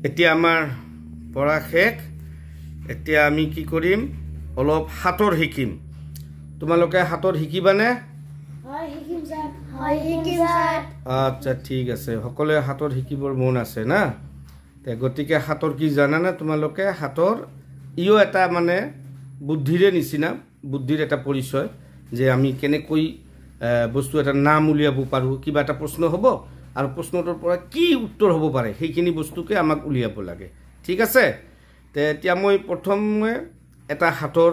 এতিয়া আমাৰ পঢ়া শেষ এতিয়া আমি কি কৰিম অলপ হাতৰ শিকিম তোমালোকে হাতৰ শিকিবানে হয় শিকিম স্যাৰ হয় শিকিম স্যাৰ আচ্ছা ঠিক আছে সকলোৱে হাতৰ শিকিবৰ মন আছে না তে গতিকে হাতৰ কি জানা না তোমালোকে হাতৰ ইও এটা মানে বুদ্ধিৰে নিচিনা বুদ্ধিৰ এটা পৰিচয় যে আমি কেনেকৈ বস্তু এটা নাম উলিয়াব পাৰো কিবা এটা প্ৰশ্ন হ'ব আৰু প্ৰশ্নটোৰ পৰা কি উত্তৰ হ'ব পাৰে সেইখিনি বস্তুকে আমাক উলিয়াব লাগে ঠিক আছে তে এতিয়া মই প্ৰথমে এটা হাতৰ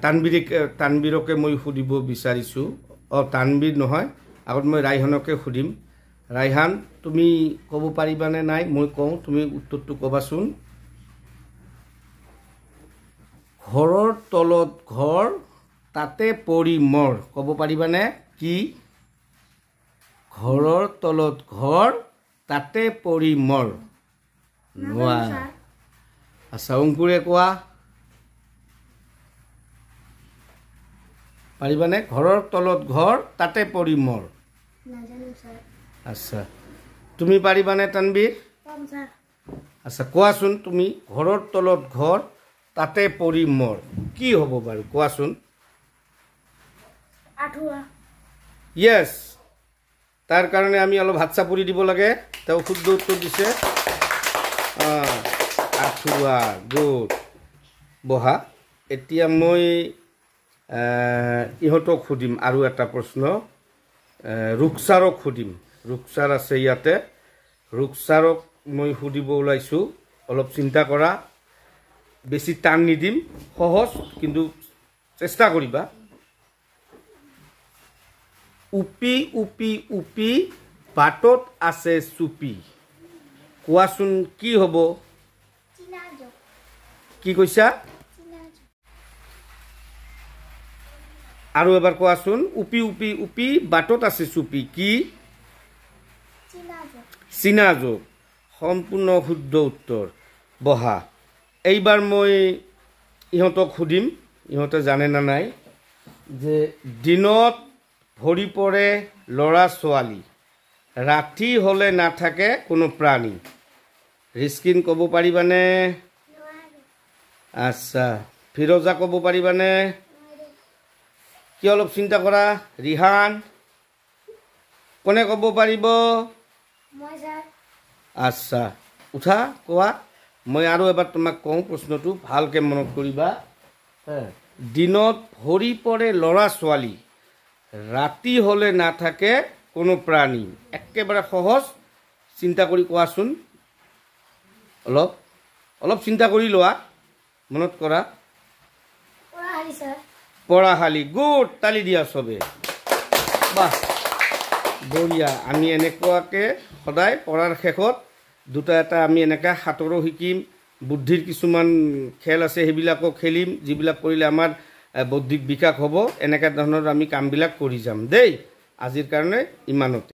তানবীৰকে মই সুধিব বিচাৰিছো তানবীৰ নহয় আগত মই ৰাইহানকে সুধিম ৰাইহান তুমি ক'ব পাৰিবানে নাই মই কওঁ তুমি উত্তৰটো ক'বাচোন ঘৰৰ তলত ঘৰ তাতে পৰি মৰ ক'ব পাৰিবানে কি ঘৰৰ তলত ঘৰ তাতে পৰি মৰ নোৱা আচ্ছা অংকুৰে কোৱা পাৰিবানে ঘৰৰ তলত ঘৰ তাতে পৰি মৰ নাজানো স্যাৰ আচ্ছা তুমি পাৰিবানে তানবীৰ কম স্যাৰ আচ্ছা কোৱাচোন তুমি ঘৰৰ তলত ঘৰ তাতে পৰি মৰ কি হ'ব বাৰু কোৱাচোন আঠুয়া ইয়েস তাৰ কাৰণে আমি অলপ হাত চাপৰি দিব লাগে তেওঁ শুদ্ধ উত্তৰ দিছে আঠুয়া গুড বহা এতিয়া মই ইহঁতক সুধিম আৰু এটা প্ৰশ্ন ৰুকসাৰক সুধিম ৰুকসাৰ আছে ইয়াতে ৰুকসাৰক মই সুধিব ওলাইছোঁ অলপ চিন্তা কৰা বেছি টান নিদিম সহজ কিন্তু চেষ্টা কৰিবা উপি উপি উপি বাটত আছে চুপি কোৱাচোন কি হ'ব চিনাজো কি কৈছা চিনাজো আৰু এবাৰ কোৱাচোন উপি উপি উপি বাটত আছে চুপি কি চিনাজো চিনাজোগ সম্পূৰ্ণ শুদ্ধ উত্তৰ বহা এইবাৰ মই ইহঁতক সুধিম ইহঁতে জানে না নাই যে দিনত ভৰি পৰে ল'ৰা ছোৱালী ৰাতি হ'লে নাথাকে কোনো প্ৰাণী ৰিস্কিন ক'ব পাৰিবানে আচ্ছা ফিৰোজা ক'ব পাৰিবানে কি অলপ চিন্তা কৰা ৰিহান কোনে ক'ব পাৰিব মই স্যাৰ আচ্ছা উঠা কোৱা মই আৰু এবাৰ তোমাক কওঁ প্ৰশ্নটো ভালকৈ মনত কৰিবা দিনত ভৰি পৰে ল'ৰা ছোৱালী ৰাতি হ'লে নাথাকে কোনো প্ৰাণী একেবাৰে সহজ চিন্তা কৰি কোৱাচোন অলপ অলপ চিন্তা কৰি লোৱা মনত কৰা পড়াহাৰি স্যাৰ পঢ়াশালী গুড তালি দিয়া চবে বাহ বঢ়িয়া আমি এনেকুৱাকৈ সদায় পঢ়াৰ শেষত দুটা এটা আমি এনেকৈ হাতৰো শিকিম বুদ্ধিৰ কিছুমান খেল আছে সেইবিলাকো খেলিম যিবিলাক কৰিলে আমাৰ বৌদ্ধিক বিকাশ হ'ব এনেকুৱা ধৰণৰ আমি কামবিলাক কৰি যাম দেই আজিৰ কাৰণে ইমানতে